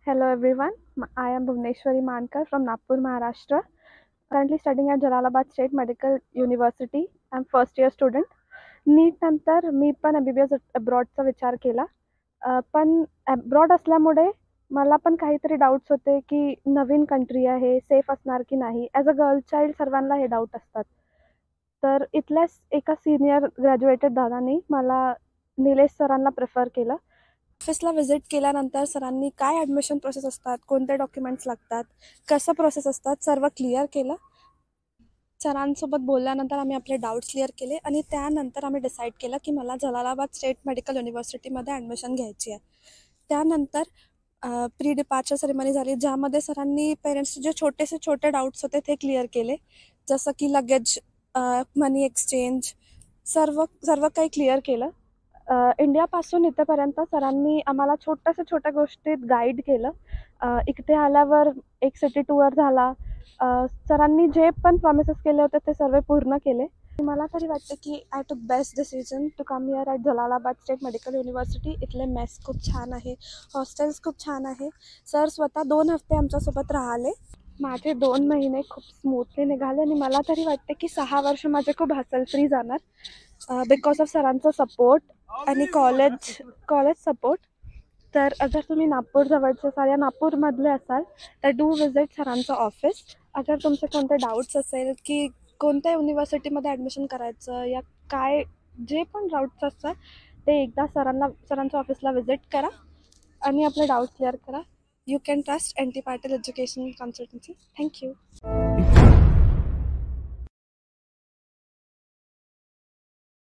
Hello everyone, I am Bhuvneshwari Mankar from Nagpur, Maharashtra. Currently studying at Jalalabad State Medical University. I'm first year student. नीट नंतर मी पण MBBS अब्रॉडचा विचार केला. पण abroad असल्यामुळे मला पण काहीतरी डाऊट्स होते की नवीन कंट्री आहे, सेफ असणार की नाही. ॲज अ गर्ल चाइल्ड सर्वांना हे डाऊट असतात. तर इथल्याच एका सीनियर ग्रॅज्युएटेड दादांनी मला निलेश सरांना प्रेफर केलं. ऑफिसला व्हिजिट केल्यानंतर सरांनी काय ॲडमिशन प्रोसेस असतात, कोणते डॉक्युमेंट्स लागतात, कसं प्रोसेस असतात, सर्व क्लिअर केलं. सरांसोबत बोलल्यानंतर आम्ही आपले डाऊट्स क्लिअर केले आणि त्यानंतर आम्ही डिसाईड केलं की मला जलालाबाद स्टेट मेडिकल युनिव्हर्सिटीमध्ये ॲडमिशन घ्यायची आहे. त्यानंतर प्री डिपार्चर सेरेमनी झाली, ज्यामध्ये सरांनी पेरेंट्सचे जे छोटे डाऊट्स होते ते क्लिअर केले, जसं की लगेज, मनी एक्सचेंज, सर्व सर्व काही क्लिअर केलं. इंडियापासून इथेपर्यंत सरांनी आम्हाला छोट्या गोष्टीत गाईड केलं. इकडे आल्यावर एक सिटी टूर झाला. सरांनी जे पण प्रॉमिसेस केले होते ते सर्व पूर्ण केले. मला तरी वाटते की I took best decision to come here at Jalalabad state medical university. इथले मेस खूप छान आहे, हॉस्टेल्स खूप छान आहे. सर स्वतः 2 हफ्ते आमच्यासोबत राहिले. माझे 2 महिने खूप स्मूथली निघाले आणि मला तरी वाटते की 6 वर्ष माझे खूप हसल फ्री जाणार बिकॉज ऑफ सरांचा सपोर्ट आणि कॉलेज सपोर्ट. तर अगर तुम्ही नागपूर जवळचे असाल या नागपूरमधले असाल तर डू विजिट सरांचं ऑफिस. अगर तुमचे कोणते डाऊट्स असेल की कोणत्या युनिव्हर्सिटीमध्ये ॲडमिशन करायचं या काय जे पण डाऊट्स असतात ते एकदा सरांच्या ऑफिसला व्हिजिट करा आणि आपले डाऊट्स क्लिअर करा. You can trust NT Patil education consultancy. Thank you.